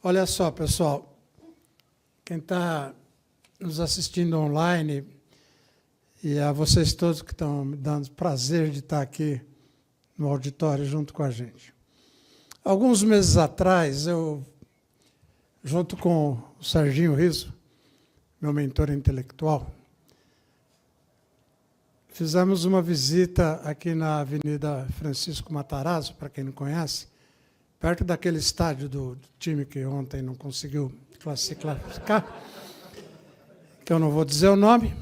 Olha só, pessoal, quem está nos assistindo online e a vocês todos que estão me dando prazer de estar aqui no auditório junto com a gente. Alguns meses atrás, eu, junto com o Serginho Riso, meu mentor intelectual, fizemos uma visita aqui na Avenida Francisco Matarazzo, para quem não conhece, perto daquele estádio do time que ontem não conseguiu classificar, que eu não vou dizer o nome,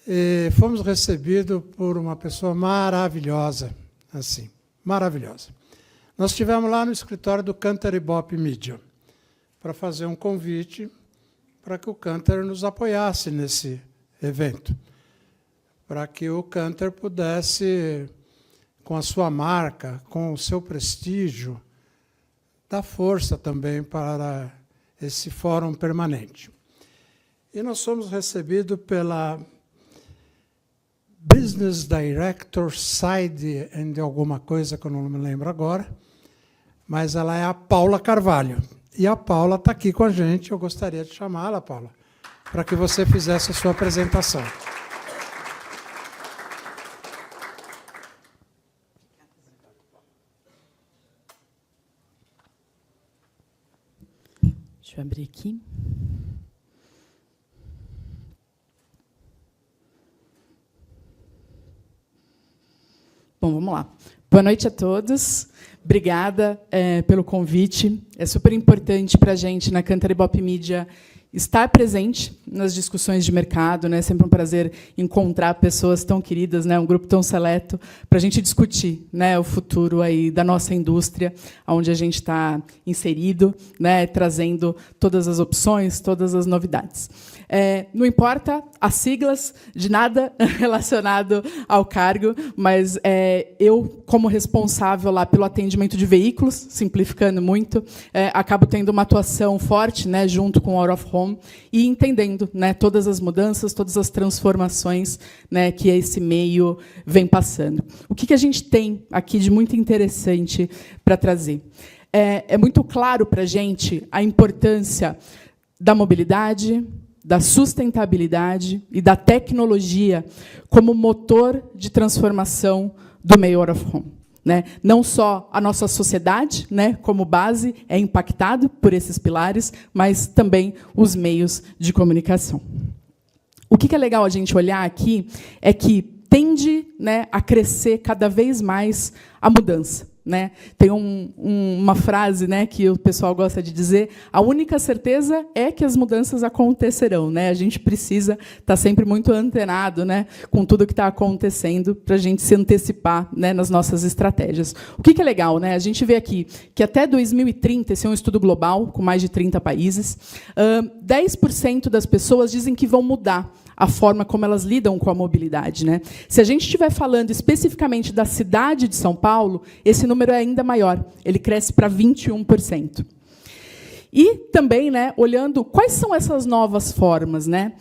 e fomos recebidos por uma pessoa maravilhosa, assim, maravilhosa. Nós estivemos lá no escritório do Cantar Ibope Media, para fazer um convite para que o Cantar nos apoiasse nesse evento, para que o Cantar pudesse, com a sua marca, com o seu prestígio, dar força também para esse fórum permanente. E nós fomos recebidos pela Business Director Side de alguma coisa que eu não me lembro agora, mas ela é a Paula Carvalho. E a Paula está aqui com a gente, eu gostaria de chamá-la, Paula, para que você fizesse a sua apresentação. Deixa eu abrir aqui. Bom, vamos lá. Boa noite a todos. Obrigada pelo convite. É super importante para a gente, na Cantar Ibope Media, estar presente nas discussões de mercado, né? É sempre um prazer encontrar pessoas tão queridas, né? Um grupo tão seleto, para a gente discutir, né, o futuro aí da nossa indústria, onde a gente está inserido, né, trazendo todas as opções, todas as novidades. Não importa as siglas de nada relacionado ao cargo, mas eu, como responsável lá pelo atendimento de veículos, simplificando muito, acabo tendo uma atuação forte, né, junto com o Out of Home e entendendo, né, todas as mudanças, todas as transformações, né, que esse meio vem passando. O que a gente tem aqui de muito interessante para trazer? É muito claro para a gente a importância da mobilidade, da sustentabilidade e da tecnologia como motor de transformação do meio out of home, né? Não só a nossa sociedade, né, como base, é impactado por esses pilares, mas também os meios de comunicação. O que é legal a gente olhar aqui é que tende, né, a crescer cada vez mais a mudança. Né? Tem uma frase, né, que o pessoal gosta de dizer: a única certeza é que as mudanças acontecerão. Né? A gente precisa estar sempre muito antenado, né, com tudo que está acontecendo para a gente se antecipar, né, nas nossas estratégias. O que é legal? Né? A gente vê aqui que até 2030, esse é um estudo global, com mais de 30 países, 10% das pessoas dizem que vão mudar a forma como elas lidam com a mobilidade. Né? Se a gente estiver falando especificamente da cidade de São Paulo, esse número é ainda maior, ele cresce para 21%. E também, né, olhando quais são essas novas formas, né?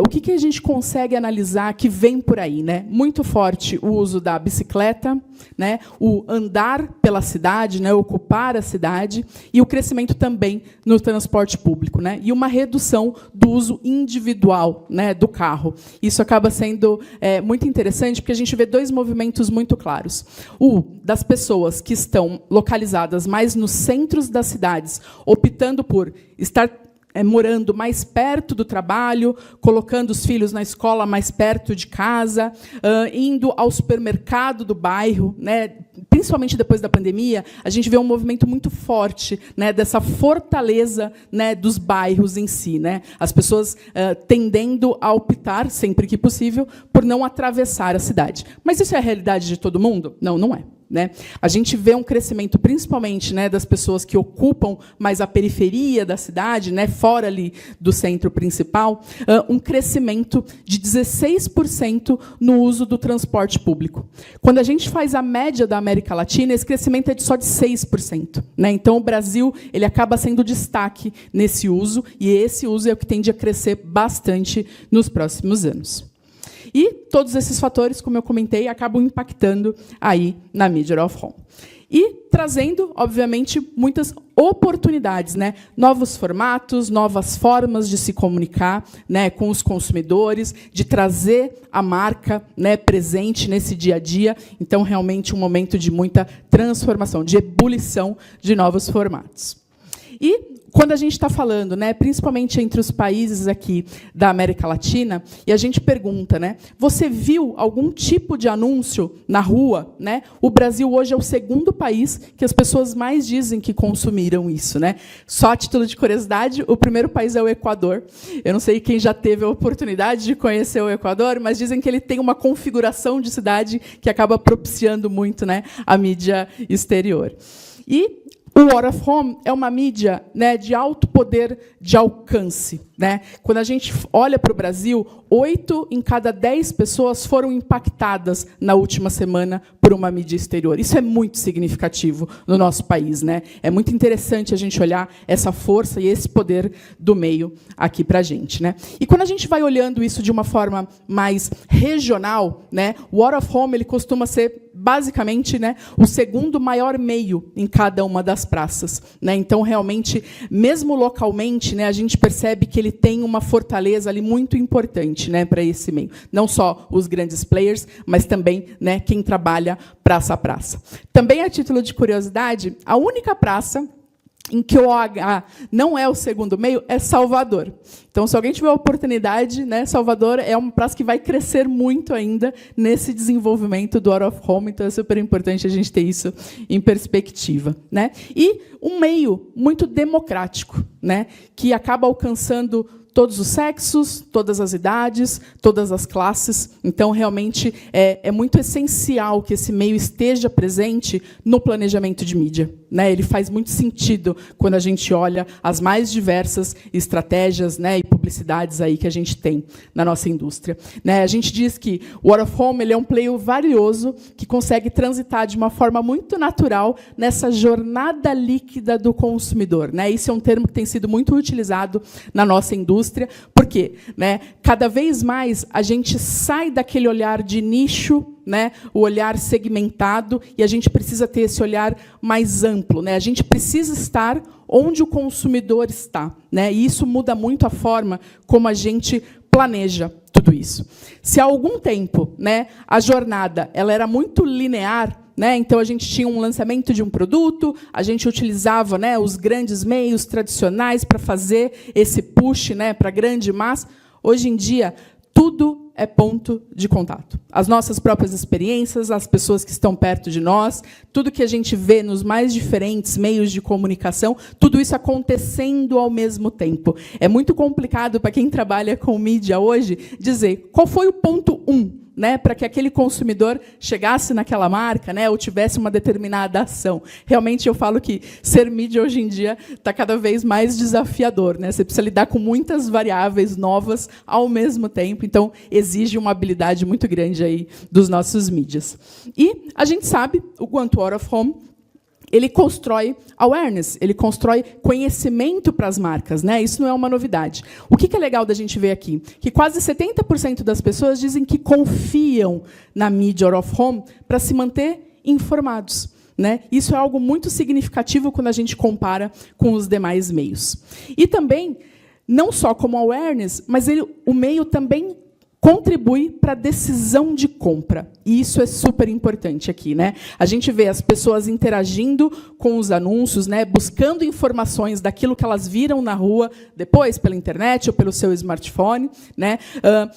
O que a gente consegue analisar que vem por aí, né? Muito forte o uso da bicicleta, né? O andar pela cidade, né? Ocupar a cidade, e o crescimento também no transporte público, né? E uma redução do uso individual, né, do carro. Isso acaba sendo muito interessante, porque a gente vê dois movimentos muito claros. O das pessoas que estão localizadas mais nos centros das cidades, optando por estar morando mais perto do trabalho, colocando os filhos na escola mais perto de casa, indo ao supermercado do bairro, né? Principalmente depois da pandemia, a gente vê um movimento muito forte, né, dessa fortaleza, né, dos bairros em si, né? As pessoas tendendo a optar, sempre que possível, por não atravessar a cidade. Mas isso é a realidade de todo mundo? Não, não é. Né? A gente vê um crescimento, principalmente, né, das pessoas que ocupam mais a periferia da cidade, né, fora ali do centro principal, um crescimento de 16% no uso do transporte público. Quando a gente faz a média da América Latina, esse crescimento é só de 6%. Né? Então, o Brasil ele acaba sendo destaque nesse uso, e esse uso é o que tende a crescer bastante nos próximos anos. E todos esses fatores, como eu comentei, acabam impactando aí na mídia out of home. E trazendo, obviamente, muitas oportunidades, né? Novos formatos, novas formas de se comunicar, né, com os consumidores, de trazer a marca, né, presente nesse dia a dia. Então, realmente, um momento de muita transformação, de ebulição de novos formatos. E quando a gente está falando, né, principalmente entre os países aqui da América Latina, e a gente pergunta, né, você viu algum tipo de anúncio na rua? Né? O Brasil hoje é o segundo país que as pessoas mais dizem que consumiram isso. Né? Só a título de curiosidade, o primeiro país é o Equador. Eu não sei quem já teve a oportunidade de conhecer o Equador, mas dizem que ele tem uma configuração de cidade que acaba propiciando muito, né, a mídia exterior. E o out of home é uma mídia, né, de alto poder de alcance. Né? Quando a gente olha para o Brasil, 8 em cada 10 pessoas foram impactadas na última semana por uma mídia exterior. Isso é muito significativo no nosso país. Né? É muito interessante a gente olhar essa força e esse poder do meio aqui para a gente. Né? E quando a gente vai olhando isso de uma forma mais regional, né, o out of home ele costuma ser basicamente, né, o segundo maior meio em cada uma das praças. Né? Então, realmente, mesmo localmente, né, a gente percebe que ele tem uma fortaleza ali muito importante, né, para esse meio. Não só os grandes players, mas também, né, quem trabalha praça a praça. Também, a título de curiosidade, a única praça em que o OH não é o segundo meio é Salvador. Então, se alguém tiver a oportunidade, né, Salvador é uma praça que vai crescer muito ainda nesse desenvolvimento do out of home, então é super importante a gente ter isso em perspectiva. Né? E um meio muito democrático, né, que acaba alcançando todos os sexos, todas as idades, todas as classes. Então, realmente, é muito essencial que esse meio esteja presente no planejamento de mídia. Né? Ele faz muito sentido quando a gente olha as mais diversas estratégias, né, e publicidades aí que a gente tem na nossa indústria. Né? A gente diz que o out of home ele é um player valioso que consegue transitar de uma forma muito natural nessa jornada líquida do consumidor. Né? Isso é um termo que tem sido muito utilizado na nossa indústria. Por quê? Né? Cada vez mais a gente sai daquele olhar de nicho, né, o olhar segmentado, e a gente precisa ter esse olhar mais amplo. Né? A gente precisa estar onde o consumidor está. Né? E isso muda muito a forma como a gente planeja tudo isso. Se há algum tempo, né, a jornada ela era muito linear, né, então a gente tinha um lançamento de um produto, a gente utilizava, né, os grandes meios tradicionais para fazer esse push, né, para a grande massa. Hoje em dia, tudo é ponto de contato. As nossas próprias experiências, as pessoas que estão perto de nós, tudo que a gente vê nos mais diferentes meios de comunicação, tudo isso acontecendo ao mesmo tempo. É muito complicado para quem trabalha com mídia hoje dizer qual foi o ponto 1, né, para que aquele consumidor chegasse naquela marca, né, ou tivesse uma determinada ação. Realmente, eu falo que ser mídia hoje em dia está cada vez mais desafiador. Né? Você precisa lidar com muitas variáveis novas ao mesmo tempo, então exige uma habilidade muito grande aí dos nossos mídias. E a gente sabe o quanto o out of home ele constrói awareness, ele constrói conhecimento para as marcas. Né? Isso não é uma novidade. O que é legal da gente ver aqui? Que quase 70% das pessoas dizem que confiam na mídia out of home para se manter informados. Né? Isso é algo muito significativo quando a gente compara com os demais meios. E também, não só como awareness, mas o meio também contribui para a decisão de compra. E isso é super importante aqui. Né? A gente vê as pessoas interagindo com os anúncios, né, buscando informações daquilo que elas viram na rua, depois pela internet ou pelo seu smartphone. Né?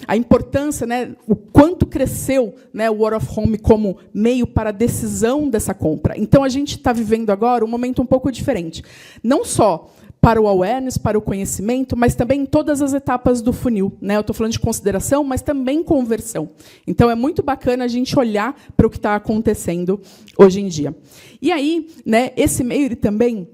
A importância, né, o quanto cresceu, né, o out of home como meio para a decisão dessa compra. Então, a gente está vivendo agora um momento um pouco diferente. Não só para o awareness, para o conhecimento, mas também em todas as etapas do funil. Né? Eu estou falando de consideração, mas também conversão. Então, é muito bacana a gente olhar para o que está acontecendo hoje em dia. E aí, né, esse meio ele também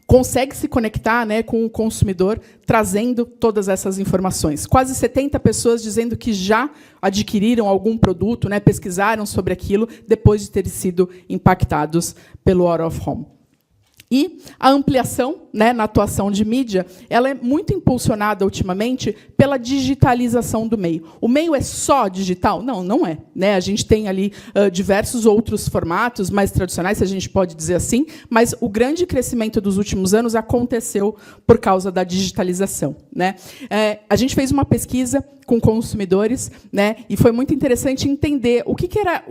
consegue se conectar, né, com o consumidor, trazendo todas essas informações. Quase 70 pessoas dizendo que já adquiriram algum produto, né, pesquisaram sobre aquilo, depois de terem sido impactados pelo out of home. E a ampliação, né, na atuação de mídia, ela é muito impulsionada ultimamente pela digitalização do meio. O meio é só digital? Não, não é. Né? A gente tem ali diversos outros formatos mais tradicionais, se a gente pode dizer assim, mas o grande crescimento dos últimos anos aconteceu por causa da digitalização. Né? A gente fez uma pesquisa com consumidores, né, e foi muito interessante entender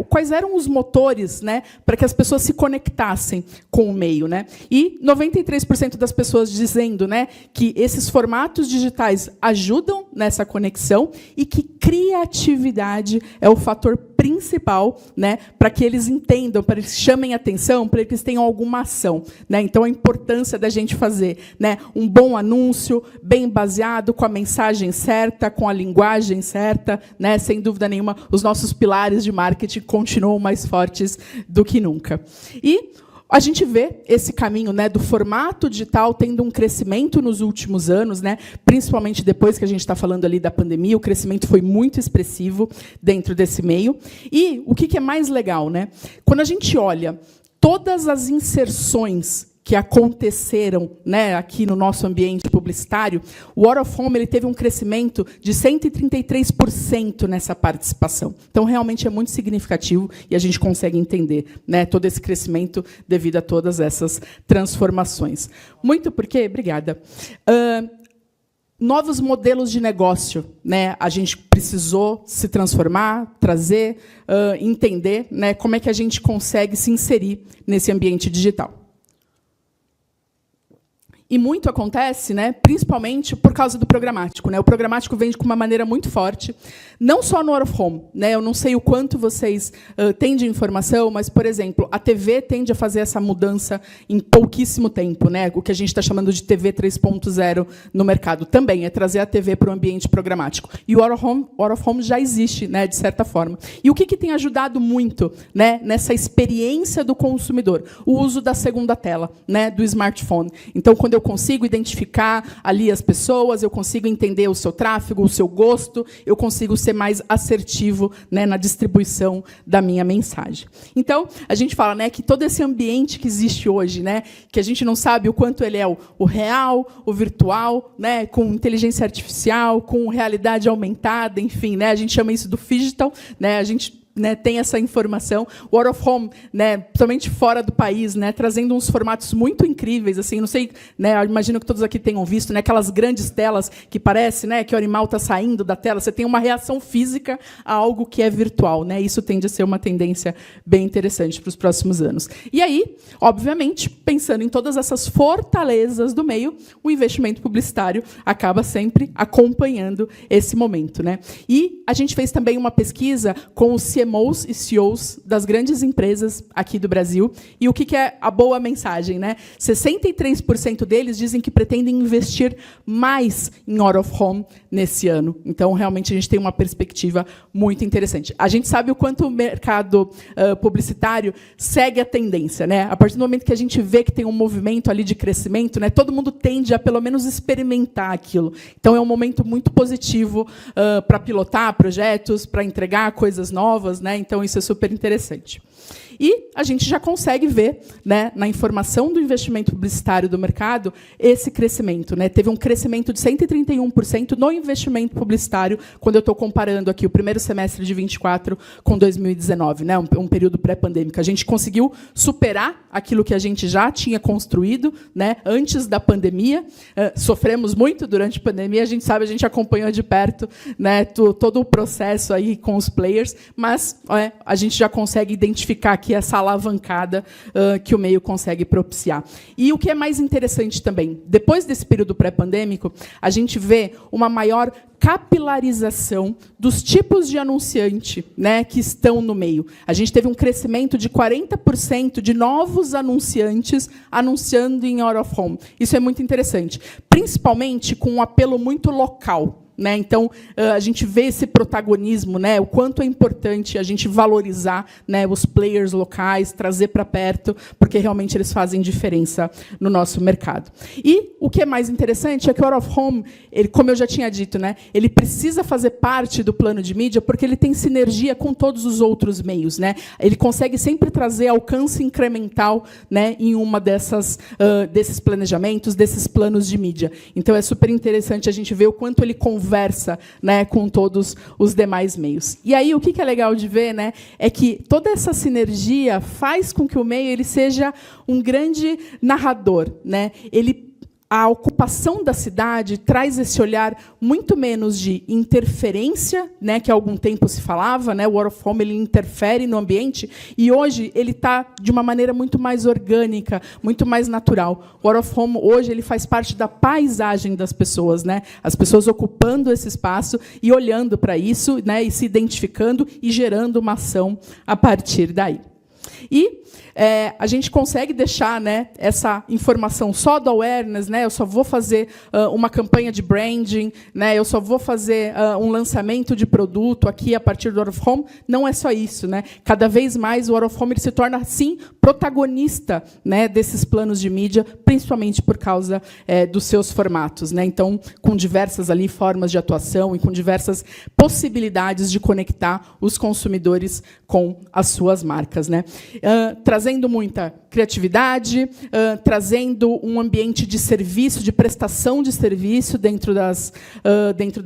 quais eram os motores, né, para que as pessoas se conectassem com o meio. Né? E 93% das pessoas dizendo, né, que esses formatos digitais ajudam nessa conexão e que criatividade é o fator principal, né, para que eles entendam, para que eles chamem atenção, para que eles tenham alguma ação. Né? Então, a importância da gente fazer, né, um bom anúncio, bem baseado, com a mensagem certa, com a linguagem certa, né? Sem dúvida nenhuma, os nossos pilares de marketing continuam mais fortes do que nunca. E a gente vê esse caminho, né, do formato digital tendo um crescimento nos últimos anos, né, principalmente depois que a gente está falando ali da pandemia, o crescimento foi muito expressivo dentro desse meio. E o que é mais legal? Né? Quando a gente olha todas as inserções que aconteceram, né, aqui no nosso ambiente publicitário, o Out of Home ele teve um crescimento de 133% nessa participação. Então, realmente é muito significativo e a gente consegue entender, né, todo esse crescimento devido a todas essas transformações. Muito porque, obrigada. Novos modelos de negócio, né, a gente precisou se transformar, trazer, entender, né, como é que a gente consegue se inserir nesse ambiente digital. E muito acontece, né, principalmente por causa do programático. Né? O programático vem com uma maneira muito forte, não só no Out of Home. Né? Eu não sei o quanto vocês têm de informação, mas, por exemplo, a TV tende a fazer essa mudança em pouquíssimo tempo. Né? O que a gente está chamando de TV 3.0 no mercado. Também é trazer a TV para o ambiente programático. E o Out of Home já existe, né, de certa forma. E o que tem ajudado muito, né, nessa experiência do consumidor? O uso da segunda tela, né, do smartphone. Então, quando eu consigo identificar ali as pessoas, eu consigo entender o seu tráfego, o seu gosto, eu consigo ser mais assertivo, né, na distribuição da minha mensagem. Então, a gente fala, né, que todo esse ambiente que existe hoje, né, que a gente não sabe o quanto ele é o real, o virtual, né, com inteligência artificial, com realidade aumentada, enfim, né, a gente chama isso do digital, né, a gente, né, tem essa informação. O Out of Home, né, principalmente fora do país, né, trazendo uns formatos muito incríveis, assim, não sei, né, eu imagino que todos aqui tenham visto, né, aquelas grandes telas que parece, né, que o animal está saindo da tela, você tem uma reação física a algo que é virtual, né, isso tende a ser uma tendência bem interessante para os próximos anos. E aí, obviamente, pensando em todas essas fortalezas do meio, o investimento publicitário acaba sempre acompanhando esse momento, né? E a gente fez também uma pesquisa com os CMOs e CEOs das grandes empresas aqui do Brasil. E o que é a boa mensagem? Né? 63% deles dizem que pretendem investir mais em Out of Home nesse ano. Então, realmente, a gente tem uma perspectiva muito interessante. A gente sabe o quanto o mercado publicitário segue a tendência. Né? A partir do momento que a gente vê que tem um movimento ali de crescimento, né, todo mundo tende a, pelo menos, experimentar aquilo. Então, é um momento muito positivo para pilotar projetos, para entregar coisas novas. Né? Então, isso é super interessante. E a gente já consegue ver, né, na informação do investimento publicitário do mercado esse crescimento. Né? Teve um crescimento de 131% no investimento publicitário, quando eu estou comparando aqui o primeiro semestre de 24 com 2019, né, um período pré-pandêmico. A gente conseguiu superar aquilo que a gente já tinha construído, né, antes da pandemia. Sofremos muito durante a pandemia, a gente sabe, a gente acompanhou de perto, né, todo o processo aí com os players, mas a gente já consegue identificar aqui essa alavancada que o meio consegue propiciar. E o que é mais interessante também, depois desse período pré-pandêmico, a gente vê uma maior capilarização dos tipos de anunciante, né, que estão no meio. A gente teve um crescimento de 40% de novos anunciantes anunciando em Out of Home. Isso é muito interessante, principalmente com um apelo muito local. né? Então, a gente vê esse protagonismo, né? O quanto é importante a gente valorizar, né, os players locais, trazer para perto, porque realmente eles fazem diferença no nosso mercado. E o que é mais interessante é que o Out of Home, ele, como eu já tinha dito, né, ele precisa fazer parte do plano de mídia porque ele tem sinergia com todos os outros meios, né? Ele consegue sempre trazer alcance incremental, né, em uma desses planejamentos, desses planos de mídia. Então, é super interessante a gente ver o quanto ele conversa, né, com todos os demais meios. E aí, o que é legal de ver, né, é que toda essa sinergia faz com que o meio ele seja um grande narrador, né? A ocupação da cidade traz esse olhar muito menos de interferência, né, que há algum tempo se falava, né, o Out of Home ele interfere no ambiente, e hoje ele está de uma maneira muito mais orgânica, muito mais natural. O Out of Home hoje ele faz parte da paisagem das pessoas, né, as pessoas ocupando esse espaço e olhando para isso, né, e se identificando e gerando uma ação a partir daí. E a gente consegue deixar, né, essa informação só do awareness, né, eu só vou fazer uma campanha de branding, né, eu só vou fazer um lançamento de produto aqui a partir do Out of Home. Não é só isso, né? Cada vez mais o Out of Home ele se torna, sim, protagonista, né, desses planos de mídia, principalmente por causa dos seus formatos, né? Então, com diversas ali formas de atuação e com diversas possibilidades de conectar os consumidores com as suas marcas, né? Trazendo muita criatividade, trazendo um ambiente de serviço, de prestação de serviço dentro das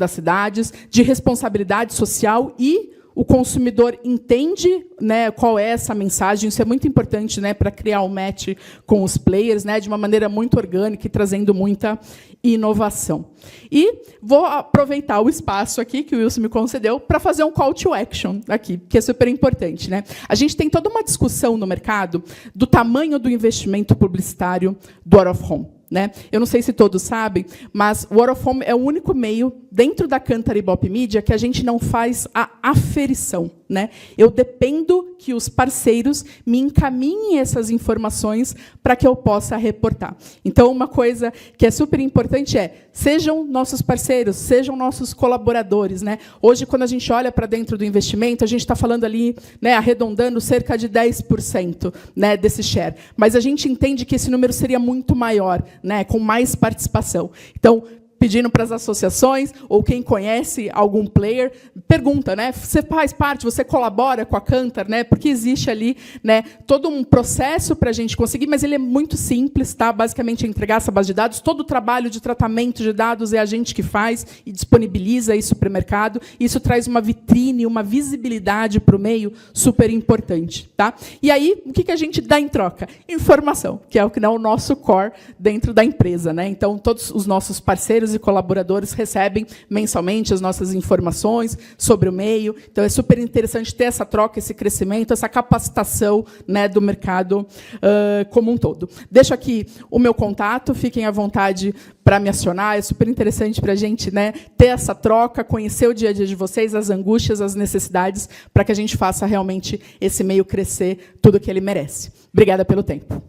cidades, de responsabilidade social, e o consumidor entende, né, qual é essa mensagem. Isso é muito importante, né, para criar um match com os players, né, de uma maneira muito orgânica e trazendo muita inovação. E vou aproveitar o espaço aqui que o Wilson me concedeu para fazer um call to action aqui, que é super importante, né? A gente tem toda uma discussão no mercado do tamanho do investimento publicitário do Out of Home, né? Eu não sei se todos sabem, mas o Out of Home é o único meio dentro da Cantar Ibope Media que a gente não faz a aferição, né? Eu dependo que os parceiros me encaminhem essas informações para que eu possa reportar. Então, uma coisa que é super importante é: sejam nossos parceiros, sejam nossos colaboradores, né? Hoje, quando a gente olha para dentro do investimento, a gente está falando ali, né, arredondando cerca de 10%, né, desse share. Mas a gente entende que esse número seria muito maior, né, com mais participação. Então, pedindo para as associações, ou quem conhece algum player, pergunta, né? Você faz parte, você colabora com a Cantar, né? Porque existe ali, né, todo um processo para a gente conseguir, mas ele é muito simples, tá? Basicamente, é entregar essa base de dados. Todo o trabalho de tratamento de dados é a gente que faz e disponibiliza isso para o mercado. Isso traz uma vitrine, uma visibilidade para o meio super importante, tá? E aí, o que a gente dá em troca? Informação, que é o que é o nosso core dentro da empresa, né? Então, todos os nossos parceiros e colaboradores recebem mensalmente as nossas informações sobre o meio. Então, é super interessante ter essa troca, esse crescimento, essa capacitação, né, do mercado como um todo. Deixo aqui o meu contato, fiquem à vontade para me acionar. É super interessante para a gente, né, ter essa troca, conhecer o dia a dia de vocês, as angústias, as necessidades, para que a gente faça realmente esse meio crescer tudo o que ele merece. Obrigada pelo tempo.